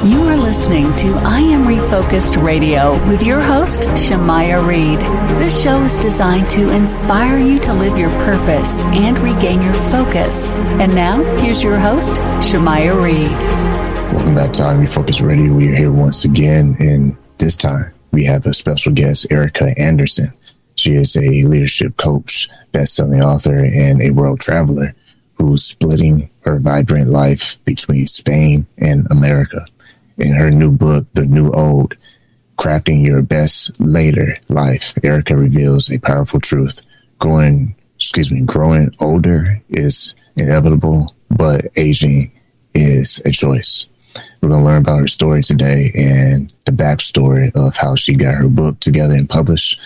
You are listening to I Am Refocused Radio with your host, Shamaya Reed. This show is designed to inspire you to live your purpose and regain your focus. And now, here's your host, Shamaya Reed. Welcome back to I Am Refocused Radio. We are here once again, and this time we have a special guest, Erika Andersen. She is a leadership coach, best-selling author, and a world traveler who's splitting her vibrant life between Spain and America. In her new book, The New Old, Crafting Your Best Later Life, Erika reveals a powerful truth. Growing older is inevitable, but aging is a choice. We're going to learn about her story today and the backstory of how she got her book together and published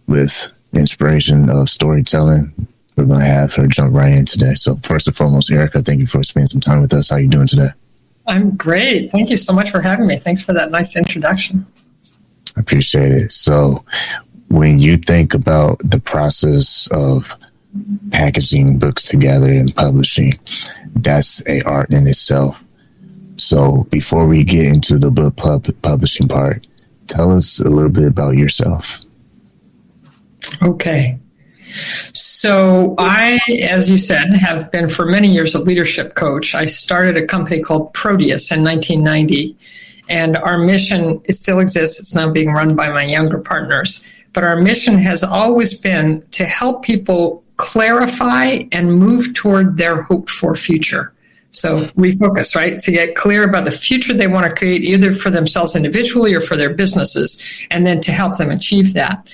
with inspiration of storytelling. We're going to have her jump right in today. So first and foremost, Erika, thank you for spending some time with us. How are you doing today? I'm great. Thank you so much for having me. Thanks for that nice introduction. I appreciate it. So when you think about the process of packaging books together and publishing, that's an art in itself. So before we get into the book publishing part, tell us a little bit about yourself. Okay. So I, as you said, have been for many years a leadership coach. I started a company called Proteus in 1990, and our mission, it still exists. It's now being run by my younger partners. But our mission has always been to help people clarify and move toward their hoped-for future. So refocus, right? To get clear about the future they want to create, either for themselves individually or for their businesses, and then to help them achieve that.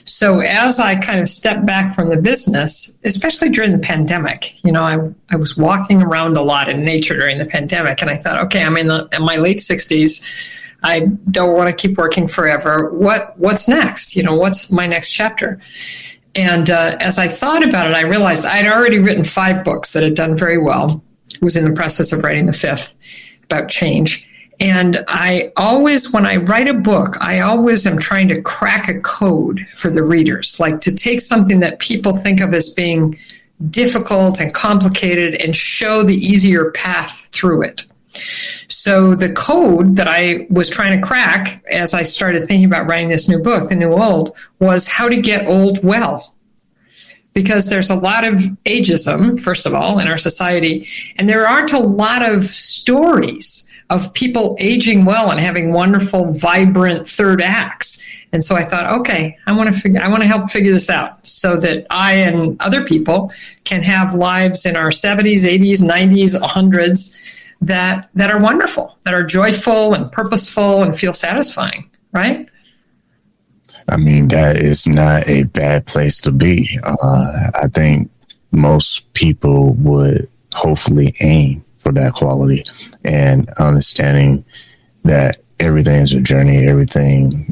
So as I kind of stepped back from the business, especially during the pandemic, I was walking around a lot in nature during the pandemic, and I thought, okay, I'm in my late 60s. I don't want to keep working forever. What's next? What's my next chapter? And as I thought about it, I realized I'd already written 5 books that had done very well. Was in the process of writing the 5th about change. And I always, when I write a book, I always am trying to crack a code for the readers, like to take something that people think of as being difficult and complicated and show the easier path through it. So the code that I was trying to crack as I started thinking about writing this new book, The New Old, was how to get old well. Because there's a lot of ageism, first of all, in our society, and there aren't a lot of stories of people aging well and having wonderful, vibrant third acts. And so I thought, okay, I want to help figure this out so that I and other people can have lives in our 70s, 80s, 90s, 100s that are wonderful, that are joyful and purposeful and feel satisfying, right? I mean, that is not a bad place to be. I think most people would hopefully aim for that quality, and understanding that everything is a journey. Everything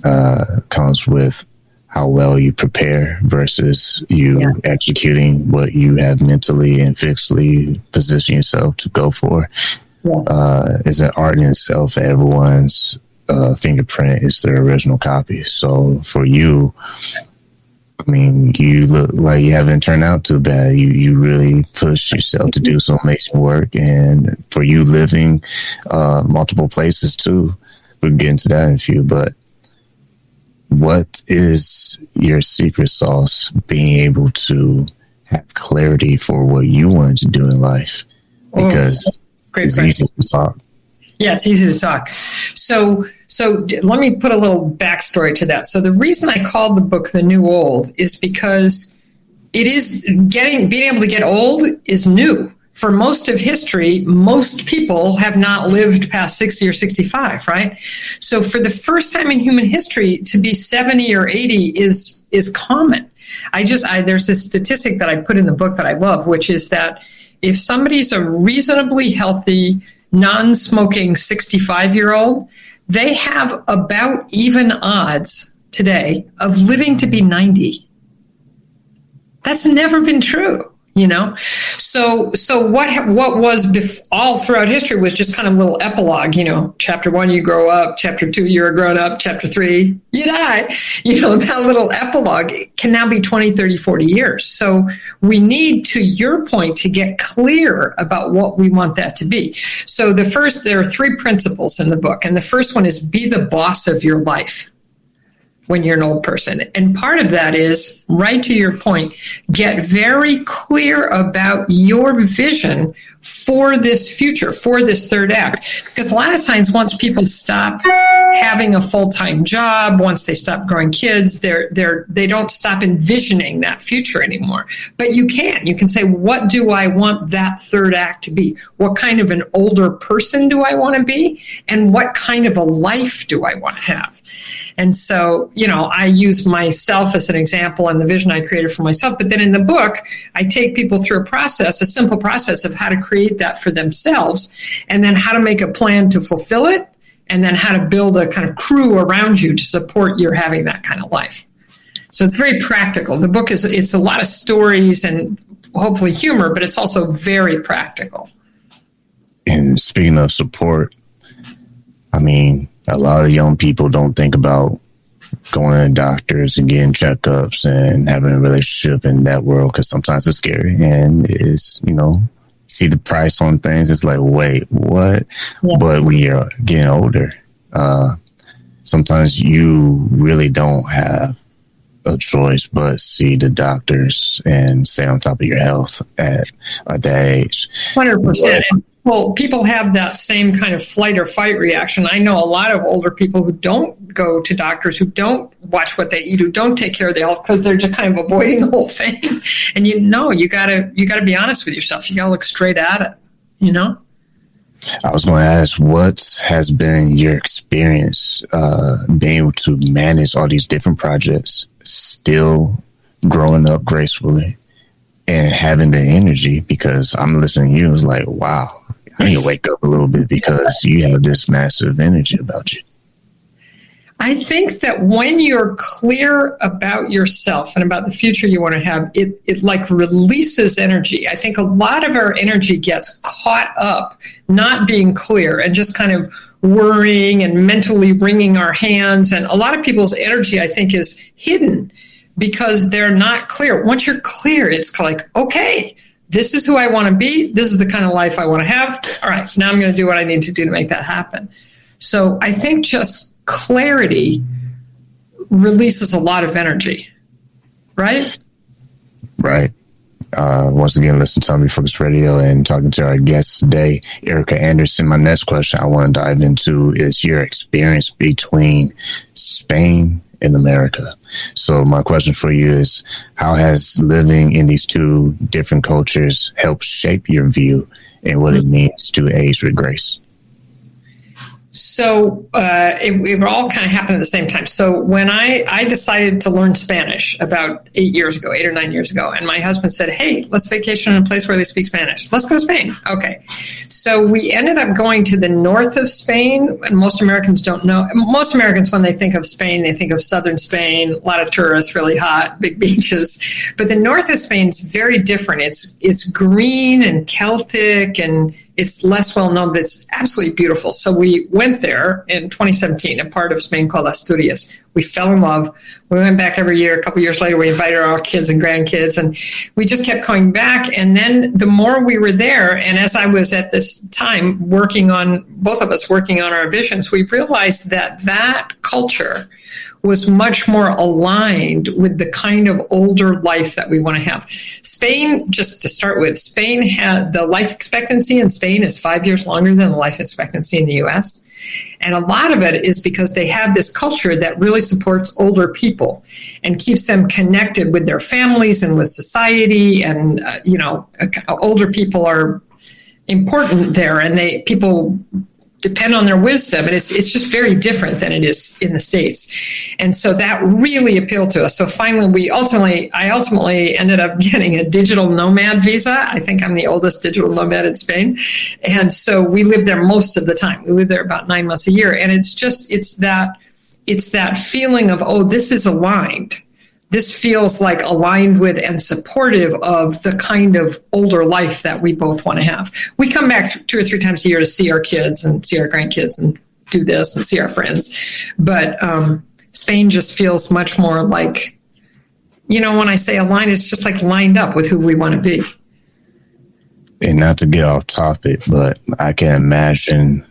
comes with how well you prepare versus you executing what you have mentally and physically positioned yourself to go for. Yeah. It's an art in itself. Everyone's fingerprint is their original copy. So for you, I mean, you look like you haven't turned out too bad. You really pushed yourself to do some amazing work. And for you living multiple places too, we'll get into that in a few. But what is your secret sauce being able to have clarity for what you want to do in life? Because it's easy to talk. Yeah, it's easy to talk. So let me put a little backstory to that. So the reason I called the book The New Old is because it is being able to get old is new. For most of history, most people have not lived past 60 or 65, right? So for the first time in human history, to be 70 or 80 is common. There's this statistic that I put in the book that I love, which is that if somebody's a reasonably healthy, non-smoking 65-year-old, they have about even odds today of living to be 90. That's never been true. So what was all throughout history was just kind of a little epilogue. Chapter 1, you grow up. Chapter 2, you're a grown up. Chapter 3, you die. That little epilogue can now be 20, 30, 40 years. So we need, to your point, to get clear about what we want that to be. So there are 3 principles in the book. And the first one is be the boss of your life when you're an old person. And part of that is, right to your point, get very clear about your vision for this future, for this third act. Because a lot of times, once people stop having a full-time job, once they stop growing kids, they don't stop envisioning that future anymore. But you can say, what do I want that third act to be? What kind of an older person do I want to be? And what kind of a life do I want to have? And so, I use myself as an example and the vision I created for myself. But then in the book, I take people through a simple process of how to create that for themselves, and then how to make a plan to fulfill it, and then how to build a kind of crew around you to support your having that kind of life. So it's very practical. The book it's a lot of stories and hopefully humor, but it's also very practical. And speaking of support, a lot of young people don't think about going to doctors and getting checkups and having a relationship in that world, because sometimes it's scary and it's, see the price on things. It's like, wait, what? Yeah. But when you're getting older, sometimes you really don't have a choice but see the doctors and stay on top of your health at that age. 100%. Well, people have that same kind of flight or fight reaction. I know a lot of older people who don't go to doctors, who don't watch what they eat, who don't take care of their health, because they're just kind of avoiding the whole thing. And you gotta be honest with yourself. You gotta look straight at it. I was going to ask, what has been your experience being able to manage all these different projects, still growing up gracefully and having the energy? Because I'm listening to you, it's like, wow, I need to wake up a little bit because you have this massive energy about you. I think that when you're clear about yourself and about the future you want to have, it like releases energy. I think a lot of our energy gets caught up not being clear and just kind of worrying and mentally wringing our hands. And a lot of people's energy, I think, is hidden because they're not clear. Once you're clear, it's like, okay, this is who I want to be. This is the kind of life I want to have. All right, now I'm going to do what I need to do to make that happen. So I think just clarity releases a lot of energy, right? Right. Once again, listen to Be Focused Radio and talking to our guest today, Erika Andersen. My next question I want to dive into is your experience between Spain and America. So my question for you is, how has living in these two different cultures helped shape your view and what it means to age with grace? So it all kind of happened at the same time. So when I decided to learn Spanish about 8 or 9 years ago, and my husband said, hey, let's vacation in a place where they speak Spanish. Let's go to Spain. Okay. So we ended up going to the north of Spain, and most Americans don't know. Most Americans, when they think of Spain, they think of southern Spain, a lot of tourists, really hot, big beaches. But the north of Spain is very different. It's green and Celtic, and it's less well known, but it's absolutely beautiful. So we went there in 2017, a part of Spain called Asturias. We fell in love. We went back every year. A couple years later, we invited our kids and grandkids, and we just kept going back. And then the more we were there, and as I was at this time both of us working on our visions, we realized that culture was much more aligned with the kind of older life that we want to have. Spain, just to start with, Spain had the life expectancy in Spain is 5 years longer than the life expectancy in the U.S. And a lot of it is because they have this culture that really supports older people and keeps them connected with their families and with society. And, older people are important there, and people depend on their wisdom, and it's just very different than it is in the States. And so that really appealed to us. So finally, I ultimately ended up getting a digital nomad visa. I think I'm the oldest digital nomad in Spain. And so we live there most of the time. We live there about 9 months a year. And it's that feeling of, oh, this is aligned. this feels like aligned with and supportive of the kind of older life that we both want to have. We come back 2 or 3 times a year to see our kids and see our grandkids and do this and see our friends. But Spain just feels much more like, when I say aligned, it's just like lined up with who we want to be. And not to get off topic, but I can imagine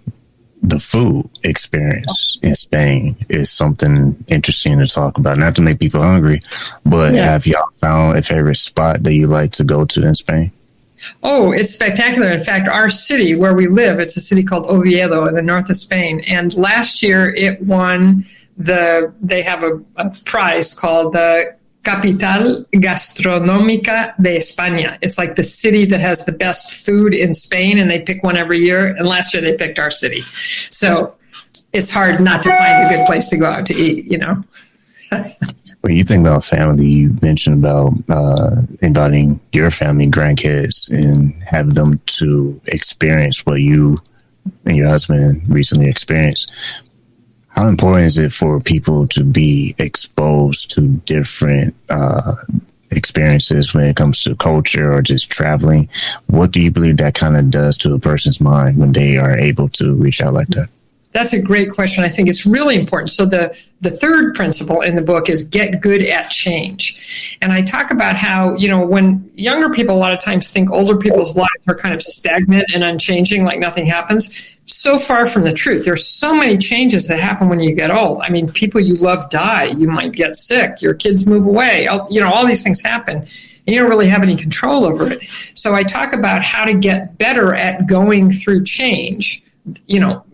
the food experience in Spain is something interesting to talk about. Not to make people hungry, but have y'all found a favorite spot that you like to go to in Spain? Oh, it's spectacular. In fact, our city where we live, it's a city called Oviedo in the north of Spain. And last year it won they have a prize called the Capital Gastronómica de España. It's like the city that has the best food in Spain, and they pick one every year. And last year they picked our city. So it's hard not to find a good place to go out to eat, When you think about family, you mentioned about inviting your family, grandkids, and have them to experience what you and your husband recently experienced. How important is it for people to be exposed to different experiences when it comes to culture or just traveling? What do you believe that kind of does to a person's mind when they are able to reach out like that? That's a great question. I think it's really important. So the third principle in the book is get good at change. And I talk about how, when younger people a lot of times think older people's lives are kind of stagnant and unchanging, like nothing happens. So far from the truth. There's so many changes that happen when you get old. I mean, people you love die. You might get sick. Your kids move away. All these things happen. And you don't really have any control over it. So I talk about how to get better at going through change,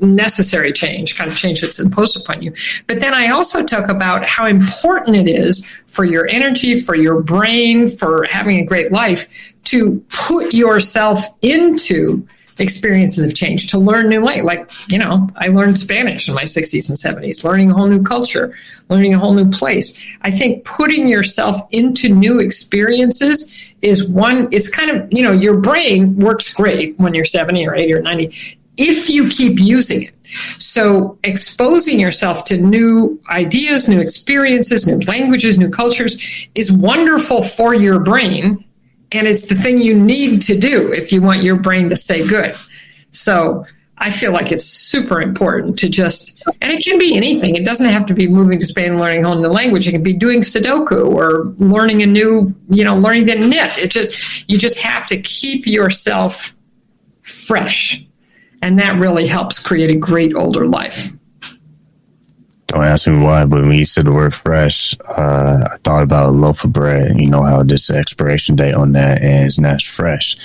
necessary change, kind of change that's imposed upon you. But then I also talk about how important it is for your energy, for your brain, for having a great life, to put yourself into experiences of change, to learn new language. Like, I learned Spanish in my 60s and 70s, learning a whole new culture, learning a whole new place. I think putting yourself into new experiences is one, it's kind of, your brain works great when you're 70 or 80 or 90 if you keep using it. So exposing yourself to new ideas, new experiences, new languages, new cultures is wonderful for your brain. And it's the thing you need to do if you want your brain to stay good. So I feel like it's super important to and it can be anything. It doesn't have to be moving to Spain and learning a whole new language. It can be doing Sudoku or learning a new, learning to knit. You just have to keep yourself fresh. And that really helps create a great older life. Don't ask me why, but when you said the word fresh, I thought about a loaf of bread. And you know how this expiration date on that and it's not fresh.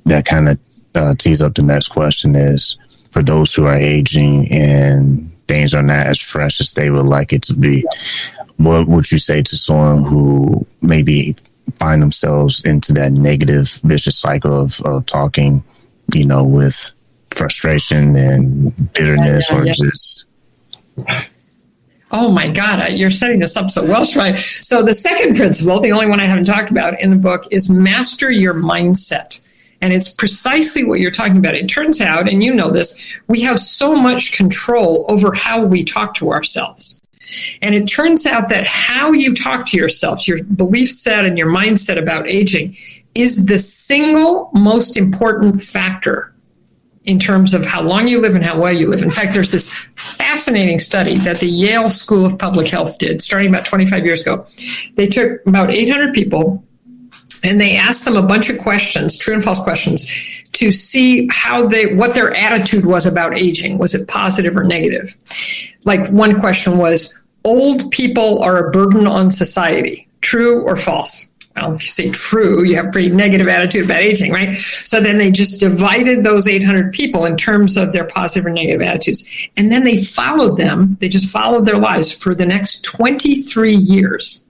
That kind of tees up the next question is, for those who are aging and things are not as fresh as they would like it to be, what would you say to someone who maybe find themselves into that negative, vicious cycle of talking, with frustration and bitterness or just... Oh my God, you're setting this up so well, Shri. So the second principle, the only one I haven't talked about in the book, is master your mindset. And it's precisely what you're talking about. It turns out, and you know this, we have so much control over how we talk to ourselves. And it turns out that how you talk to yourself, your belief set and your mindset about aging, is the single most important factor in terms of how long you live and how well you live. In fact, there's this fascinating study that the Yale School of Public Health did starting about 25 years ago. They took about 800 people and they asked them a bunch of questions, true and false questions, to see what their attitude was about aging. Was it positive or negative? Like one question was, old people are a burden on society, true or false? Well, if you say true, you have a pretty negative attitude about aging, right? So then they just divided those 800 people in terms of their positive or negative attitudes. And then they followed them. They just followed their lives for the next 23 years.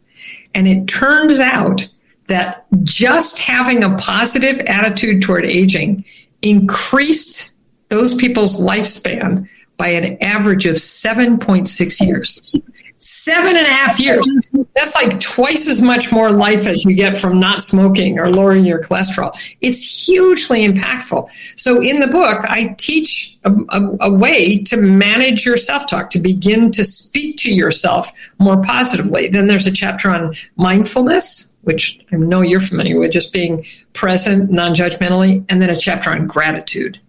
And it turns out that just having a positive attitude toward aging increased those people's lifespan by an average of 7.6 years. 7.5 years. That's like twice as much more life as you get from not smoking or lowering your cholesterol. It's hugely impactful. So in the book, I teach a way to manage your self-talk, to begin to speak to yourself more positively. Then there's a chapter on mindfulness, which I know you're familiar with, just being present, non-judgmentally, and then a chapter on gratitude.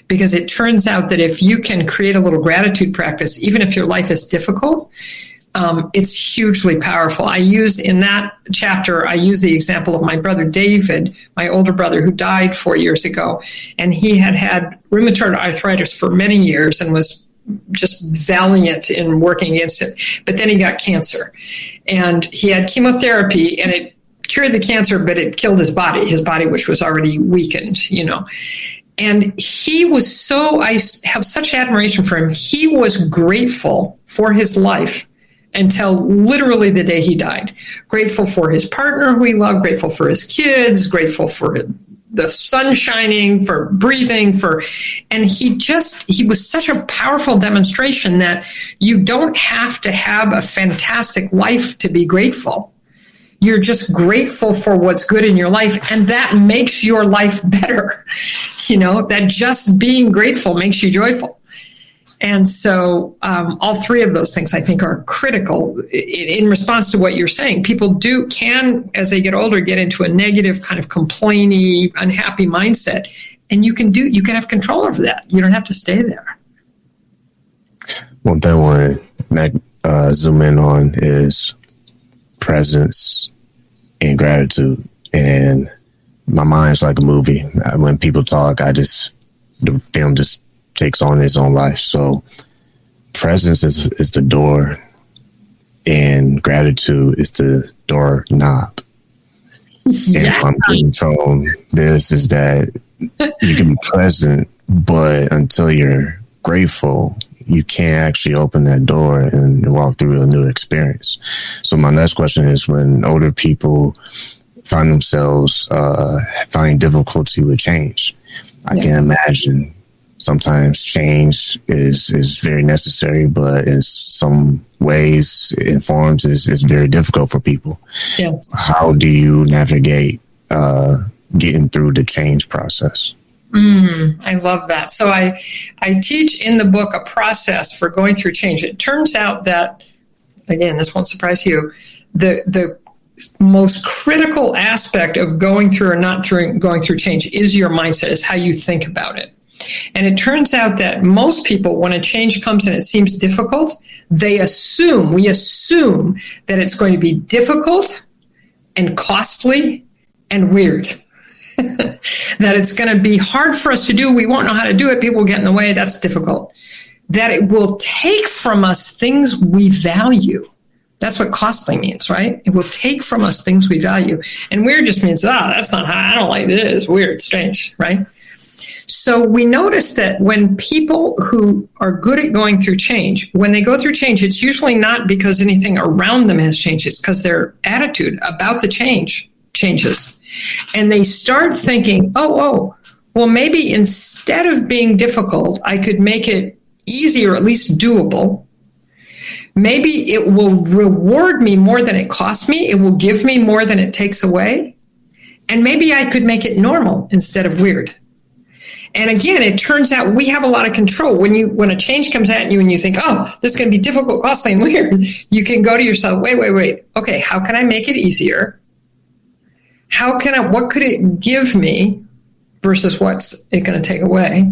Because it turns out that if you can create a little gratitude practice, even if your life is difficult, it's hugely powerful. I use in that chapter, I use the example of my brother David, my older brother who died 4 years ago. And he had rheumatoid arthritis for many years and was just valiant in working against it. But then he got cancer. And he had chemotherapy, and it cured the cancer, but it killed his body, which was already weakened, you know. And he was I have such admiration for him. He was grateful for his life until literally the day he died. Grateful for his partner who he loved, grateful for his kids, grateful for the sun shining, for breathing, and he was such a powerful demonstration that you don't have to have a fantastic life to be grateful. You're just grateful for what's good in your life, and that makes your life better. You know, that just being grateful makes you joyful. And so all three of those things, I think, are critical in response to what you're saying. People can, as they get older, get into a negative kind of complainy, unhappy mindset. And you can have control over that. You don't have to stay there. One thing I want to zoom in on is presence and gratitude. And my mind's like a movie. When people talk, the film just takes on its own life. So presence is the door, and gratitude is the door knob. Yeah. And what I'm getting from this is that you can be present, but until you're grateful, you can't actually open that door and walk through a new experience. So my next question is, when older people find themselves finding difficulty with change, I can imagine sometimes change is very necessary, but in some ways, in forms, is very difficult for people. Yes. How do you navigate getting through the change process? I love that. So I teach in the book a process for going through change. It turns out that, again, this won't surprise you, the most critical aspect of going through or not going through change is your mindset, is how you think about it. And it turns out that most people, when a change comes and it seems difficult, we assume that it's going to be difficult and costly and weird. That it's going to be hard for us to do. We won't know how to do it. People will get in the way. That's difficult. That it will take from us things we value. That's what costly means, right? It will take from us things we value. And weird just means, that's not how, I don't like this. Weird, strange, right? So we notice that when people who are good at going through change, when they go through change, it's usually not because anything around them has changed. It's because their attitude about the change changes. And they start thinking, well, maybe instead of being difficult, I could make it easy or at least doable. Maybe it will reward me more than it costs me. It will give me more than it takes away. And maybe I could make it normal instead of weird. And again, it turns out we have a lot of control. When a change comes at you and you think, this is going to be difficult, costly, and weird, you can go to yourself, wait. Okay, how can I make it easier? What could it give me versus what's it going to take away?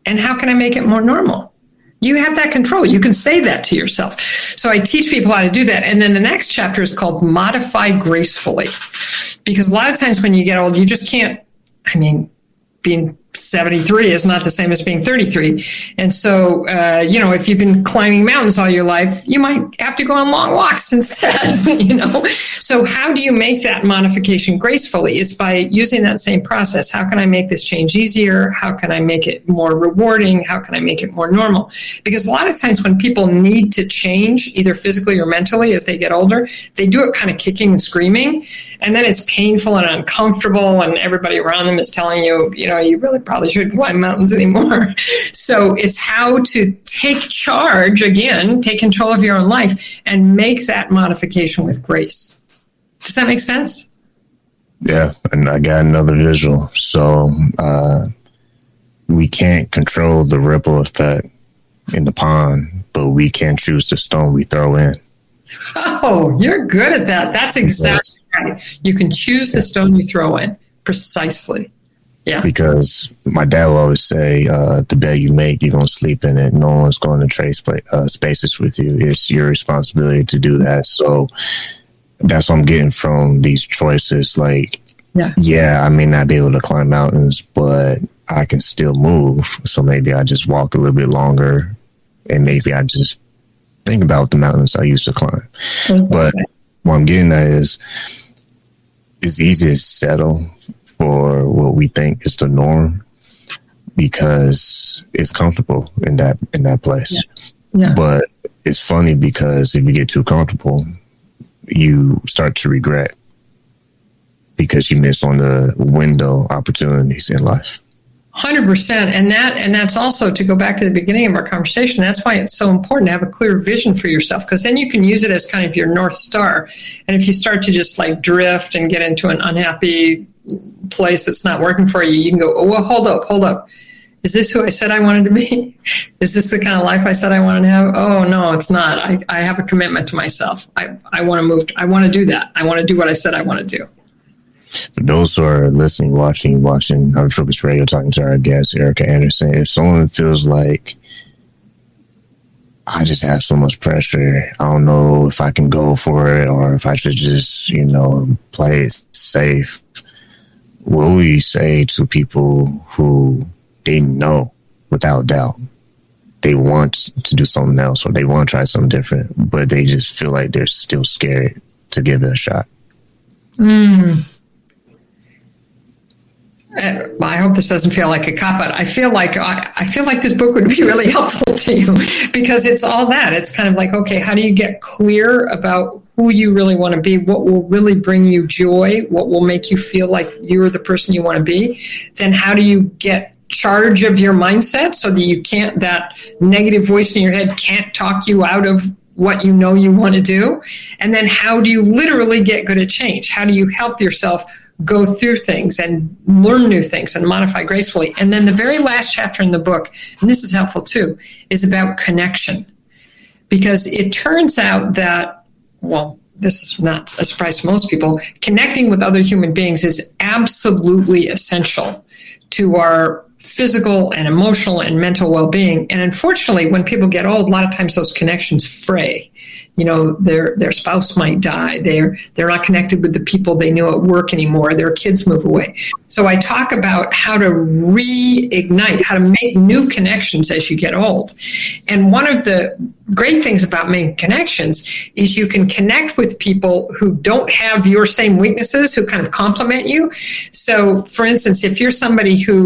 And how can I make it more normal? You have that control. You can say that to yourself. So I teach people how to do that. And then the next chapter is called Modify Gracefully. Because a lot of times when you get old, you just can't, being 73 is not the same as being 33. And so, if you've been climbing mountains all your life, you might have to go on long walks instead, So how do you make that modification gracefully? It's by using that same process. How can I make this change easier? How can I make it more rewarding? How can I make it more normal? Because a lot of times when people need to change, either physically or mentally as they get older, they do it kind of kicking and screaming. And then it's painful and uncomfortable, and everybody around them is telling you, you really probably shouldn't climb mountains anymore. So it's how to take charge again, take control of your own life and make that modification with grace. Does that make sense? Yeah. And I got another visual. So we can't control the ripple effect in the pond, but we can choose the stone we throw in. Oh, you're good at that. That's exactly right. You can choose the stone you throw in. Precisely. Yeah. Because my dad will always say, the bed you make, you're going to sleep in it. No one's going to trade spaces with you. It's your responsibility to do that. So that's what I'm getting from these choices. Like, yeah, I may not be able to climb mountains, but I can still move. So maybe I just walk a little bit longer, and maybe I just think about the mountains I used to climb. Exactly. But what I'm getting at is it's easy to settle for what we think is the norm because it's comfortable in that place. Yeah. Yeah. But it's funny because if you get too comfortable, you start to regret because you miss on the window opportunities in life. 100%. And that's also, to go back to the beginning of our conversation, that's why it's so important to have a clear vision for yourself, because then you can use it as kind of your North Star. And if you start to just like drift and get into an unhappy place that's not working for you, you can go, oh, well, hold up. Is this who I said I wanted to be? Is this the kind of life I said I wanted to have? Oh, no, it's not. I have a commitment to myself. I want to move. I want to do that. I want to do what I said I want to do. For those who are listening, watching Focus Radio, talking to our guest, Erika Andersen, if someone feels like I just have so much pressure, I don't know if I can go for it or if I should just, play it safe, what will you say to people who they know without doubt they want to do something else or they want to try something different, but they just feel like they're still scared to give it a shot? I hope this doesn't feel like a cop-out. I feel like this book would be really helpful to you because it's all that. It's kind of like, okay, how do you get clear about who you really want to be, what will really bring you joy, what will make you feel like you're the person you want to be? Then how do you get charge of your mindset so that that negative voice in your head can't talk you out of what you know you want to do? And then how do you literally get good at change? How do you help yourself go through things and learn new things and modify gracefully? And then the very last chapter in the book, and this is helpful too, is about connection. Because it turns out that, well, this is not a surprise to most people, connecting with other human beings is absolutely essential to our physical and emotional and mental well-being. And unfortunately, when people get old, a lot of times those connections fray. Their spouse might die. They're not connected with the people they knew at work anymore. Their kids move away. So I talk about how to reignite, how to make new connections as you get old. And one of the great things about making connections is you can connect with people who don't have your same weaknesses, who kind of complement you. So, for instance, if you're somebody who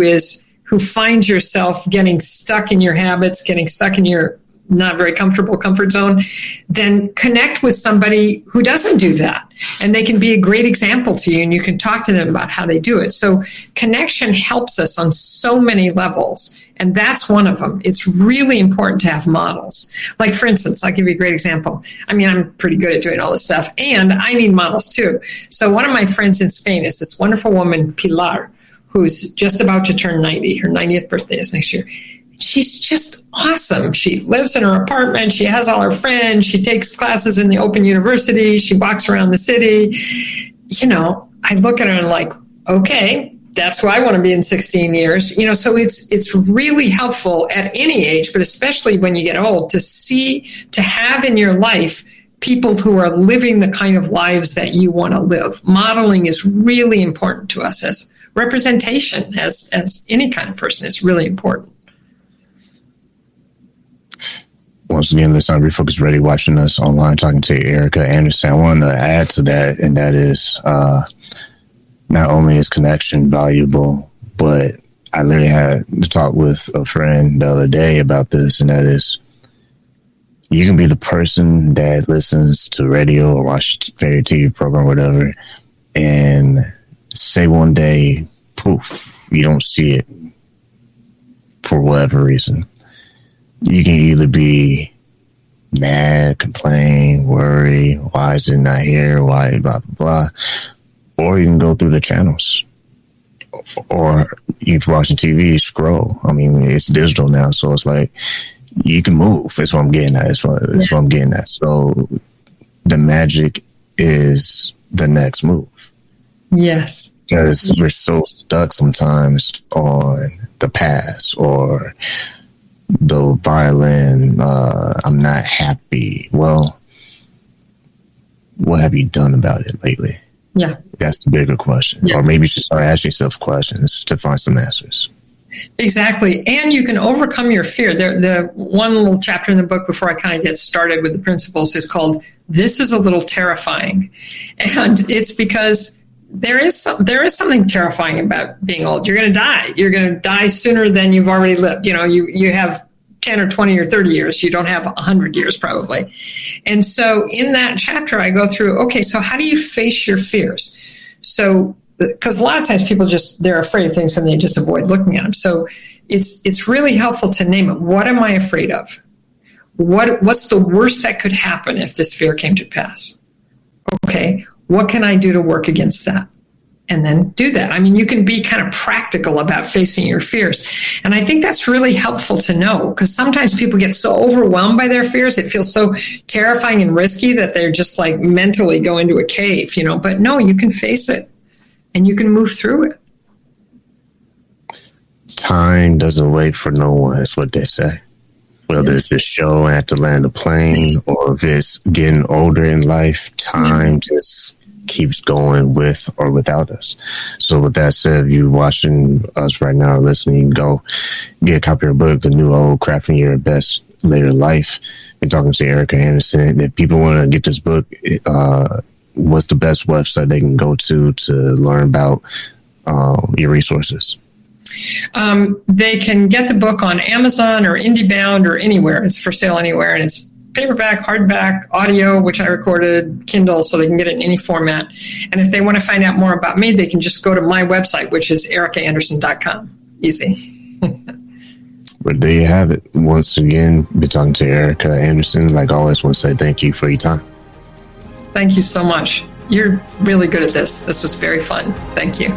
finds yourself getting stuck in your habits, getting stuck in your not very comfortable comfort zone, then connect with somebody who doesn't do that. And they can be a great example to you, and you can talk to them about how they do it. So connection helps us on so many levels, and that's one of them. It's really important to have models. Like, for instance, I'll give you a great example. I mean, I'm pretty good at doing all this stuff, and I need models too. So one of my friends in Spain is this wonderful woman, Pilar, who's just about to turn 90. Her 90th birthday is next year. She's just awesome. She lives in her apartment. She has all her friends. She takes classes in the Open University. She walks around the city. I look at her and I'm like, okay, that's who I want to be in 16 years. So it's really helpful at any age, but especially when you get old, to have in your life people who are living the kind of lives that you want to live. Modeling is really important to us as representation, as any kind of person is really important. Once again, let's not Refocus Radio, watching us online, talking to Erika Andersen. I want to add to that, and that is not only is connection valuable, but I literally had to talk with a friend the other day about this, and that is you can be the person that listens to radio or watch your favorite TV program or whatever, and say one day, poof, you don't see it for whatever reason. You can either be mad, complain, worry, why is it not here, why, blah, blah, blah. Or you can go through the channels. Or you're watching TV, scroll. I mean, it's digital now, so it's like you can move. That's what I'm getting at. That's what I'm getting at. So the magic is the next move. Yes. Because we're so stuck sometimes on the past or the violin. I'm not happy. Well, what have you done about it lately? Yeah. That's the bigger question. Yeah. Or maybe you should start asking yourself questions to find some answers. Exactly. And you can overcome your fear. The one little chapter in the book before I kind of get started with the principles is called "This is a Little Terrifying." And it's because there is something terrifying about being old. You're going to die. You're going to die sooner than you've already lived. You know, you have 10 or 20 or 30 years. You don't have 100 years probably. And so in that chapter, I go through, okay, so how do you face your fears? So, because a lot of times people they're afraid of things and they just avoid looking at them. So it's really helpful to name it. What am I afraid of? What's the worst that could happen if this fear came to pass? Okay, what can I do to work against that? And then do that. I mean, you can be kind of practical about facing your fears. And I think that's really helpful to know, because sometimes people get so overwhelmed by their fears. It feels so terrifying and risky that they're just like mentally go into a cave, you know, but no, you can face it and you can move through it. Time doesn't wait for no one, is what they say. Whether it's this show at the land of plane or if it's getting older in life, time just keeps going with or without us. So with that said, if you're watching us right now or listening, go get a copy of the book, The New Old, Crafting Your Best Later Life. We're talking to Erika Andersen. If people want to get this book, what's the best website they can go to learn about your resources? They can get the book on Amazon or IndieBound or anywhere. It's for sale anywhere, and it's paperback, hardback, audio, which I recorded, Kindle, so they can get it in any format. And if they want to find out more about me, they can just go to my website, which is erikaandersen.com. Easy. But there you have it. Once again, been talking to Erika Andersen. Like always, want to say thank you for your time. Thank you so much. You're really good at this. This was very fun. Thank you.